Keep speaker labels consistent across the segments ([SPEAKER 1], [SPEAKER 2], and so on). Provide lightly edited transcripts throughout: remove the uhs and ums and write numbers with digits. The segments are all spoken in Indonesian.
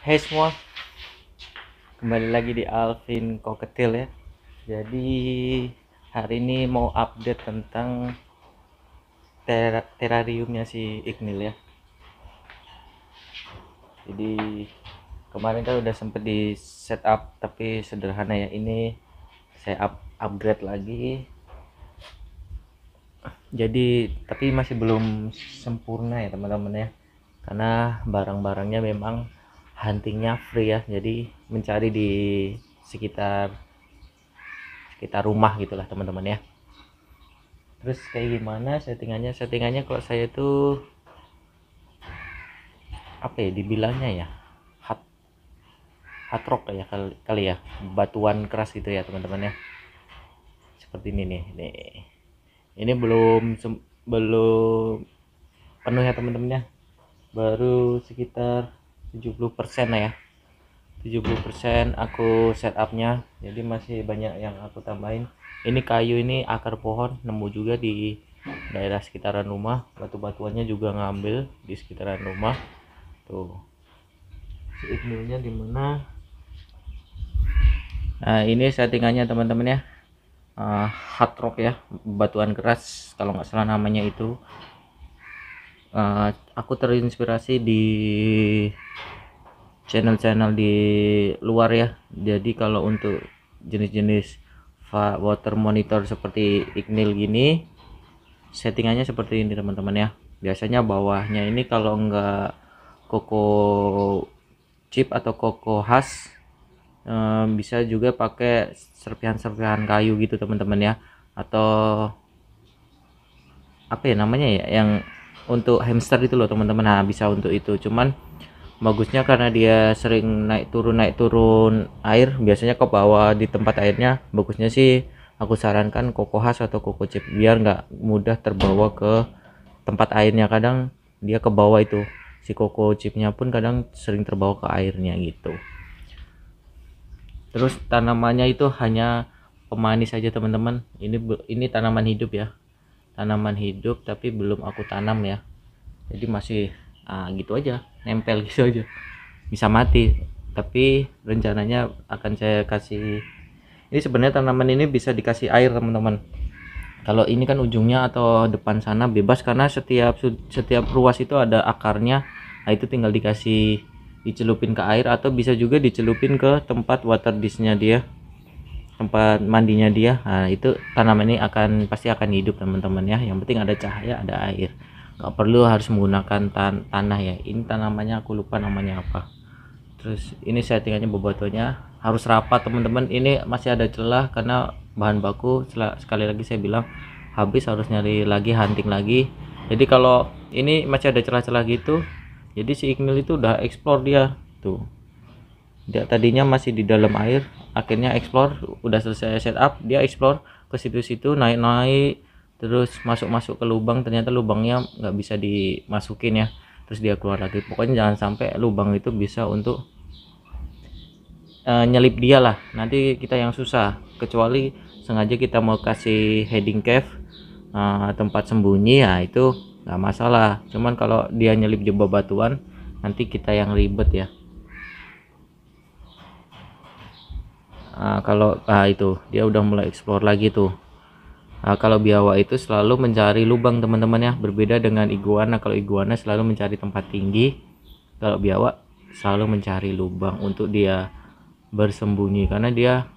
[SPEAKER 1] Hai semua, kembali lagi di Alvin Koketil ya. Jadi hari ini mau update tentang terariumnya si Ignil ya. Jadi kemarin kan udah sempet di setup tapi sederhana ya. Ini saya upgrade lagi. Jadi tapi masih belum sempurna ya teman-teman ya. Karena barang-barangnya memang huntingnya free ya. Jadi mencari di sekitar sekitar rumah gitulah teman-teman ya. Terus kayak gimana settingannya kalau saya tuh apa ya dibilangnya ya, hard, hard rock ya kali ya, batuan keras gitu ya teman-teman ya. Seperti ini nih, ini belum penuh ya teman-teman ya, baru sekitar 70% lah ya. 70% aku setupnya, jadi masih banyak yang aku tambahin. Ini kayu, ini akar pohon nemu juga di daerah sekitaran rumah, batu-batuannya juga ngambil di sekitaran rumah tuh. Si ignilnya di mana? Nah ini settingannya teman-teman ya. Hard rock ya, batuan keras kalau nggak salah namanya itu. Aku terinspirasi di channel-channel di luar ya. Jadi kalau untuk jenis-jenis water monitor seperti Ignil gini, settingannya seperti ini teman-teman ya. Biasanya bawahnya ini kalau enggak Coco chip atau Coco khas, bisa juga pakai serpihan-serpihan kayu gitu teman-teman ya, atau apa ya namanya ya, yang untuk hamster itu loh teman-teman. Nah bisa untuk itu, cuman bagusnya karena dia sering naik turun air, biasanya ke bawah di tempat airnya, bagusnya sih aku sarankan Coco khas atau Coco chip biar nggak mudah terbawa ke tempat airnya. Kadang dia ke bawah itu, si Coco chipnya pun kadang sering terbawa ke airnya gitu. Terus tanamannya itu hanya pemanis saja teman-teman. Ini tanaman hidup ya, tanaman hidup tapi belum aku tanam ya. Jadi masih gitu aja, nempel gitu aja, bisa mati. Tapi rencananya akan saya kasih, ini sebenarnya tanaman ini bisa dikasih air teman-teman. Kalau ini kan ujungnya atau depan sana bebas, karena setiap ruas itu ada akarnya. Nah itu tinggal dikasih, dicelupin ke air, atau bisa juga dicelupin ke tempat water disknya dia, tempat mandinya dia. Nah itu tanaman ini pasti akan hidup teman-teman ya. Yang penting ada cahaya, ada air, nggak perlu harus menggunakan tanah ya. Ini tanamannya aku lupa namanya apa. Terus ini settingannya bobotnya harus rapat teman-teman. Ini masih ada celah karena bahan baku, sekali lagi saya bilang, habis harus nyari lagi, hunting lagi. Jadi kalau ini masih ada celah-celah gitu, jadi si Ignil itu udah explore dia tuh. Dia tadinya masih di dalam air, akhirnya explore, udah selesai setup dia explore ke situ-situ, naik-naik, terus masuk ke lubang. Ternyata lubangnya nggak bisa dimasukin ya, terus dia keluar lagi. Pokoknya jangan sampai lubang itu bisa untuk nyelip dia lah, nanti kita yang susah. Kecuali sengaja kita mau kasih heading cave, tempat sembunyi ya, itu nggak masalah. Cuman kalau dia nyelip di batuan, nanti kita yang ribet ya. Kalau itu dia udah mulai explore lagi tuh. Kalau biawak itu selalu mencari lubang teman-teman ya, berbeda dengan iguana. Kalau iguana selalu mencari tempat tinggi, kalau biawak selalu mencari lubang untuk dia bersembunyi, karena dia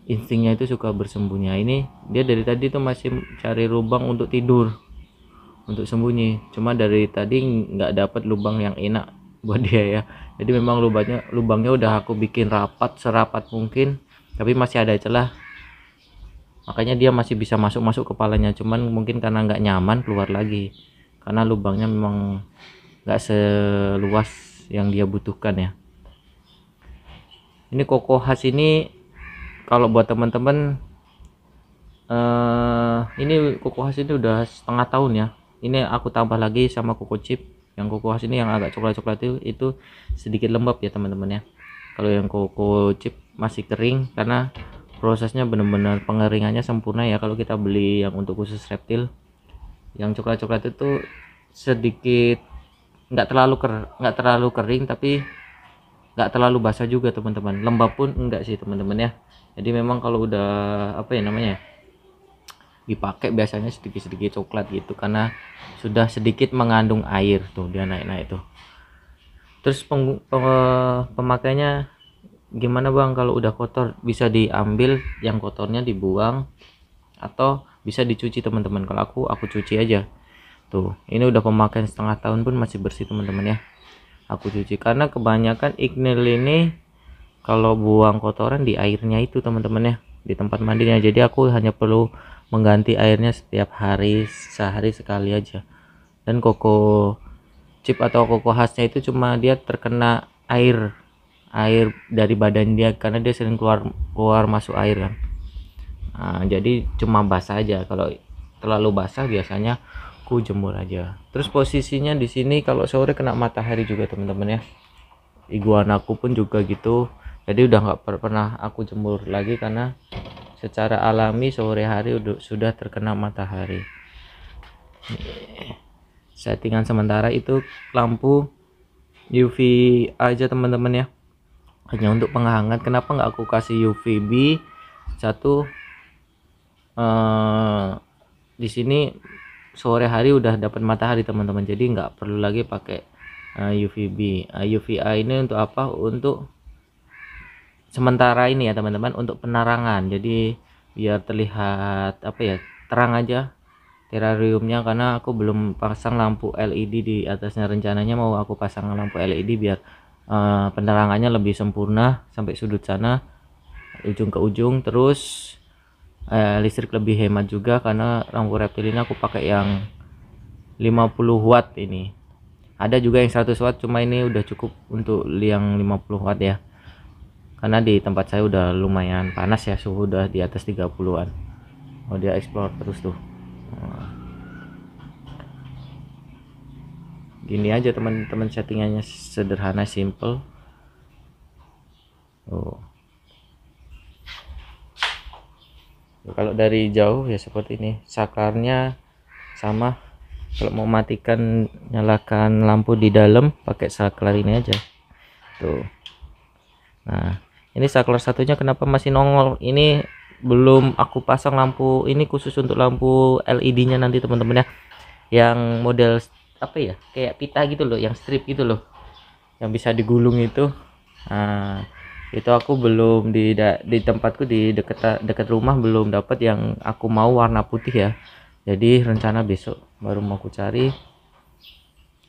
[SPEAKER 1] instingnya itu suka bersembunyi. Ini dia dari tadi tuh masih cari lubang untuk tidur, untuk sembunyi. Cuma dari tadi nggak dapat lubang yang enak buat dia ya. Jadi memang lubangnya udah aku bikin rapat, serapat mungkin, tapi masih ada celah. Makanya dia masih bisa masuk kepalanya. Cuman mungkin karena nggak nyaman keluar lagi, karena lubangnya memang nggak seluas yang dia butuhkan ya. Ini Coco khas ini kalau buat teman-teman, ini Coco khas ini udah setengah tahun ya. Ini aku tambah lagi sama Coco chip. Yang Coco khas ini yang agak coklat-coklat itu sedikit lembab ya teman-teman ya. Kalau yang Coco chip masih kering, karena prosesnya benar-benar pengeringannya sempurna ya. Kalau kita beli yang untuk khusus reptil, yang coklat-coklat itu sedikit nggak terlalu kering, tapi nggak terlalu basah juga teman-teman, lembab pun enggak sih teman-teman ya. Jadi memang kalau udah apa ya namanya, dipakai biasanya sedikit-sedikit coklat gitu karena sudah sedikit mengandung air. Tuh dia naik-naik tuh. Terus pemakainya gimana bang? Kalau udah kotor bisa diambil, yang kotornya dibuang atau bisa dicuci teman-teman. Kalau aku cuci aja. Tuh ini udah pemakaian setengah tahun pun masih bersih teman-teman ya. Aku cuci karena kebanyakan ignil ini kalau buang kotoran di airnya itu teman-teman ya, di tempat mandinya. Jadi aku hanya perlu mengganti airnya setiap hari, sehari sekali aja. Dan koko chip atau koko khasnya itu cuma dia terkena air dari badan dia karena dia sering keluar masuk air kan. Nah, jadi cuma basah aja. Kalau terlalu basah biasanya aku jemur aja. Terus posisinya di sini kalau sore kena matahari juga teman-teman ya. Iguanaku pun juga gitu. Jadi udah nggak pernah aku jemur lagi karena secara alami sore hari sudah terkena matahari. Settingan sementara itu lampu UV aja teman-teman ya, hanya untuk penghangat. Kenapa nggak aku kasih UVB? Satu, di sini sore hari udah dapat matahari teman-teman, jadi nggak perlu lagi pakai UVB. UVA ini untuk apa? Untuk sementara ini ya teman-teman, untuk penerangan. Jadi biar terlihat apa ya, terang aja terariumnya, karena aku belum pasang lampu LED di atasnya. Rencananya mau aku pasang lampu LED biar penerangannya lebih sempurna sampai sudut sana, ujung ke ujung. Terus listrik lebih hemat juga karena lampu reptil ini aku pakai yang 50 watt ini. Ada juga yang 100 watt, cuma ini udah cukup untuk yang 50 watt ya. Karena di tempat saya udah lumayan panas ya, suhu udah di atas 30-an. Oh dia explore terus tuh. Gini aja teman-teman, settingannya sederhana, simple. Kalau dari jauh ya seperti ini. Saklarnya sama. Kalau mau matikan, nyalakan lampu di dalam pakai saklar ini aja tuh. Nah ini saklar satunya kenapa masih nongol, ini belum aku pasang lampu ini khusus untuk lampu LED nya nanti teman-teman ya, yang model apa ya, kayak pita gitu loh, yang strip gitu loh, yang bisa digulung itu. Nah itu aku belum di tempatku di dekat rumah belum dapat yang aku mau warna putih ya. Jadi rencana besok baru mau aku cari.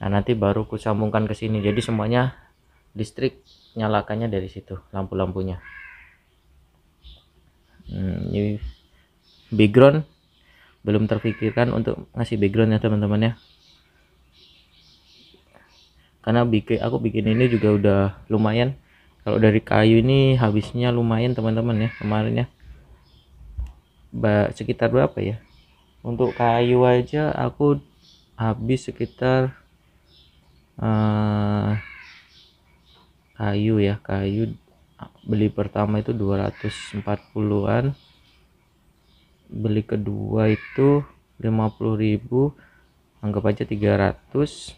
[SPEAKER 1] Nah nanti baru aku sambungkan ke sini, jadi semuanya listrik nyalakannya dari situ lampu-lampunya. Ini background belum terpikirkan untuk ngasih background ya teman-teman ya, karena aku bikin ini juga udah lumayan. Kalau dari kayu ini habisnya lumayan teman-teman ya kemarin ya, sekitar berapa ya, untuk kayu aja aku habis sekitar kayu beli pertama itu 240-an, beli kedua itu 50.000, anggap aja 300.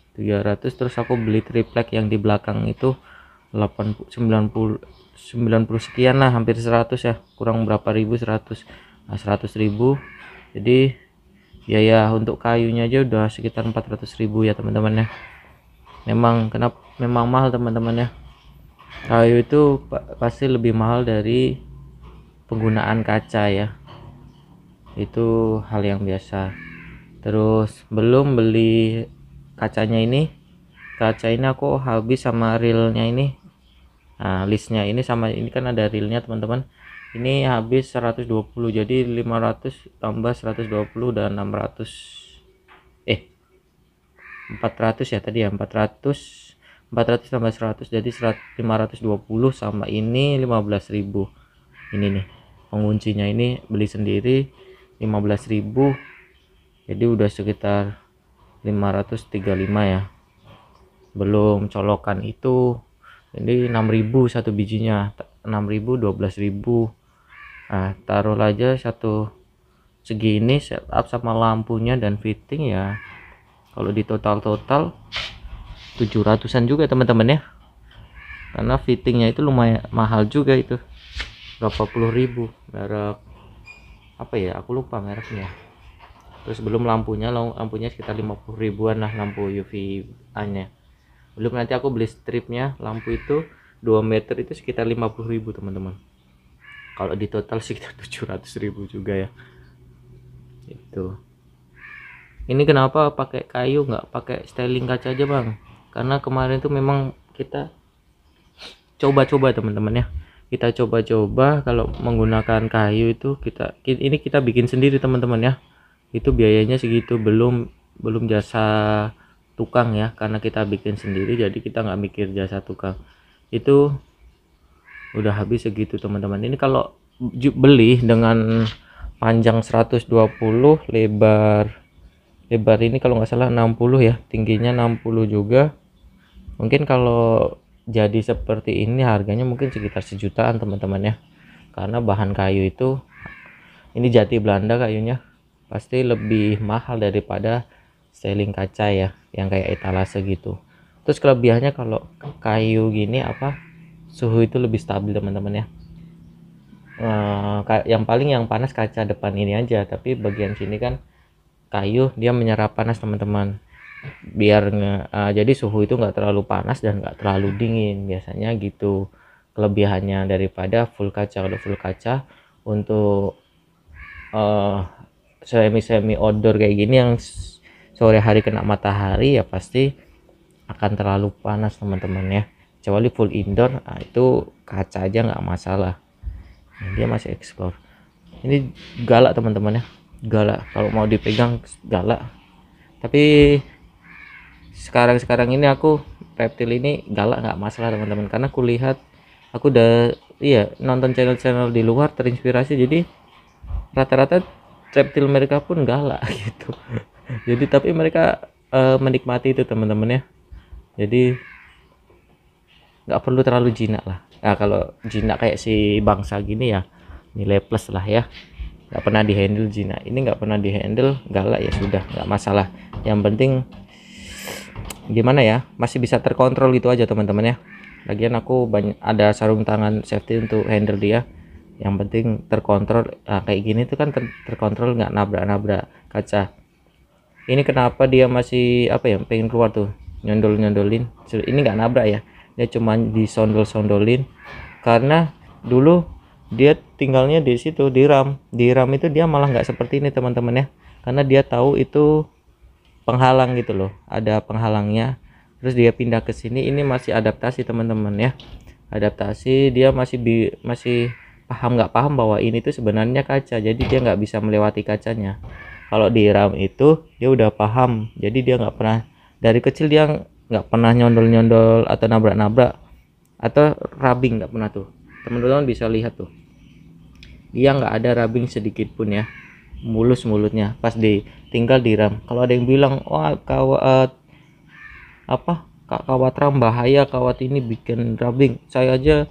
[SPEAKER 1] Terus aku beli triplek yang di belakang itu 80 90 sekian lah, hampir 100 ya, kurang berapa ribu, 100. Nah, 100.000. Jadi biaya untuk kayunya aja udah sekitar 400.000 ya teman-teman ya. Memang mahal teman-teman ya, kayu itu pasti lebih mahal dari penggunaan kaca ya, itu hal yang biasa. Terus belum beli kacanya ini, kaca ini aku habis sama reelnya ini. Nah listnya ini sama ini kan ada reelnya teman-teman, ini habis 120, jadi 500 tambah 120 dan 400 ya tadi ya, 400 tambah 100 jadi 520, sama ini 15.000. Ini nih penguncinya, ini beli sendiri 15.000, jadi udah sekitar 535 ya, belum colokan itu. Jadi 6.000 satu bijinya, 6.000 12.000. Nah taruh aja satu segini setup sama lampunya dan fitting ya, kalau di total 700-an juga teman-teman ya. karena fittingnya itu lumayan mahal juga itu, berapa puluh ribu. Merek apa ya, aku lupa mereknya. Terus belum lampunya sekitar 50 ribuan lah, lampu UVA nya. Belum nanti aku beli stripnya, lampu itu 2 meter itu sekitar 50 ribu teman-teman. Kalau di total sekitar 700 ribu juga ya. Itu ini kenapa pakai kayu, nggak pakai styling kaca aja bang, karena kemarin tuh memang kita coba-coba teman-teman ya, kita coba-coba kalau menggunakan kayu itu kita bikin sendiri teman-teman ya. Itu biayanya segitu, belum jasa tukang ya, karena kita bikin sendiri jadi kita nggak mikir jasa tukang. Itu udah habis segitu teman-teman. Ini kalau beli dengan panjang 120, lebar ini kalau nggak salah 60 ya, tingginya 60 juga. Mungkin kalau jadi seperti ini harganya mungkin sekitar 1 jutaan teman-teman ya, karena bahan kayu itu ini jati Belanda kayunya, pasti lebih mahal daripada styling kaca ya, yang kayak etalase gitu. Terus kelebihannya kalau kayu gini apa, suhu itu lebih stabil teman-teman ya. Yang panas kaca depan ini aja, tapi bagian sini kan kayu dia menyerap panas teman-teman, biar jadi suhu itu nggak terlalu panas dan nggak terlalu dingin biasanya gitu kelebihannya daripada full kaca. Kalau full kaca untuk semi outdoor kayak gini yang sore hari kena matahari ya pasti akan terlalu panas teman-teman ya. Kecuali full indoor, itu kaca aja nggak masalah. Dia masih explore. Ini galak teman-teman ya, galak kalau mau dipegang galak. Tapi sekarang ini aku reptil ini galak nggak masalah teman-teman, karena aku lihat, aku udah nonton channel-channel di luar terinspirasi, jadi rata-rata reptil mereka pun galak gitu. Jadi tapi mereka menikmati itu teman-teman ya, jadi nggak perlu terlalu jinak lah. Nah kalau jinak kayak si bangsa gini ya nilai plus lah ya, nggak pernah dihandle jinak. Ini nggak pernah dihandle galak, ya sudah nggak masalah, yang penting gimana ya, masih bisa terkontrol itu aja teman-teman ya. Lagian aku ada sarung tangan safety untuk handle dia, yang penting terkontrol. Kayak gini tuh kan terkontrol, nggak nabrak-nabrak kaca. Ini kenapa dia masih pengen keluar tuh, nyondolin. Ini nggak nabrak ya, dia cuma disondol-sondolin, karena dulu dia tinggalnya di situ di ram itu dia malah nggak seperti ini teman-teman ya, karena dia tahu itu penghalang gitu loh, ada penghalangnya. Terus dia pindah ke sini, ini masih adaptasi teman-teman ya, adaptasi. Dia masih nggak paham bahwa ini tuh sebenarnya kaca, jadi dia nggak bisa melewati kacanya. Kalau di ram itu dia udah paham, jadi dia nggak pernah, dari kecil dia nggak pernah nyondol-nyondol atau nabrak-nabrak atau rubbing, nggak pernah tuh. Teman-teman bisa lihat tuh, dia nggak ada rubbing sedikit pun ya, mulus mulutnya pas tinggal di ram. Kalau ada yang bilang wah kawat ram bahaya, kawat ini bikin rubbing, saya aja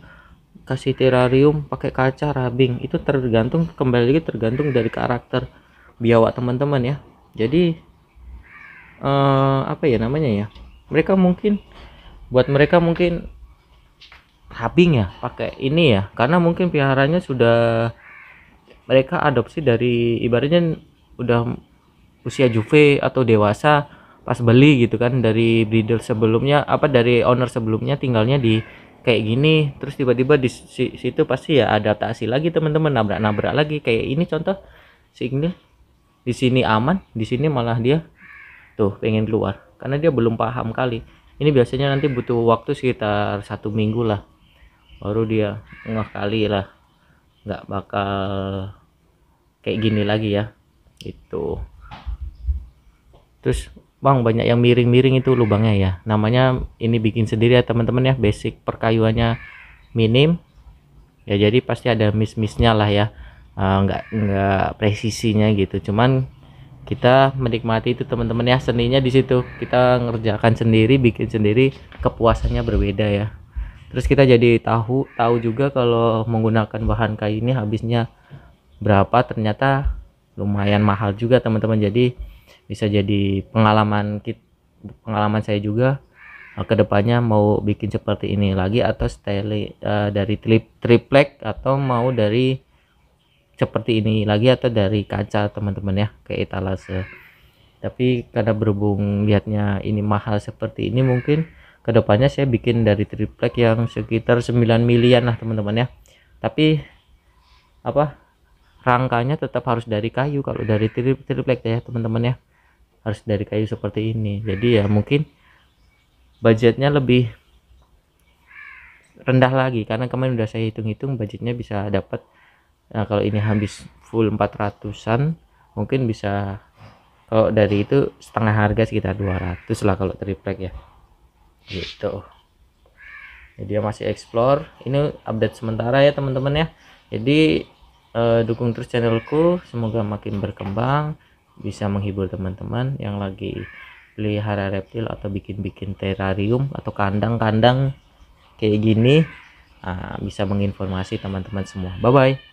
[SPEAKER 1] kasih terrarium pakai kaca rubbing, itu kembali lagi tergantung dari karakter biawak teman-teman ya. Jadi buat mereka mungkin rubbing ya pakai ini ya, karena mungkin peliharanya sudah mereka adopsi dari ibaratnya udah usia juve atau dewasa pas beli gitu kan, dari breeder sebelumnya dari owner sebelumnya tinggalnya di kayak gini, terus tiba-tiba di situ pasti ya adaptasi lagi teman-teman, nabrak-nabrak lagi. Kayak ini contoh si Ignil, di sini aman, di sini malah dia tuh pengen keluar karena dia belum paham kali. Ini biasanya nanti butuh waktu sekitar 1 minggu lah baru dia ngeh kali lah, nggak bakal kayak gini lagi ya itu. Terus bang, banyak yang miring-miring itu lubangnya ya, namanya ini bikin sendiri ya teman-teman ya, basic perkayuannya minim ya, jadi pasti ada miss-missnya lah ya, nggak presisinya gitu. Cuman kita menikmati itu teman-teman ya, seninya di situ, kita ngerjakan sendiri, bikin sendiri, kepuasannya berbeda ya. Terus kita jadi tahu juga kalau menggunakan bahan kayu ini habisnya berapa, ternyata lumayan mahal juga teman-teman. Jadi bisa jadi pengalaman saya juga kedepannya mau bikin seperti ini lagi atau style dari triplek, atau mau dari seperti ini lagi atau dari kaca teman-teman ya, kayak etalase. Tapi karena berhubung lihatnya ini mahal seperti ini, mungkin kedepannya saya bikin dari triplek yang sekitar 9 milian lah teman-teman ya. Tapi apa, rangkanya tetap harus dari kayu kalau dari triplek ya teman-teman ya, harus dari kayu seperti ini. Jadi ya mungkin budgetnya lebih rendah lagi, karena kemarin udah saya hitung-hitung budgetnya bisa dapat, nah kalau ini habis full 400-an mungkin bisa, kalau dari itu setengah harga sekitar 200 lah kalau triplek ya gitu. Jadi dia masih explore, ini update sementara ya teman-teman ya. Jadi dukung terus channelku, semoga makin berkembang, bisa menghibur teman-teman yang lagi pelihara reptil atau bikin-bikin terrarium atau kandang-kandang kayak gini, bisa menginformasi teman-teman semua. Bye bye.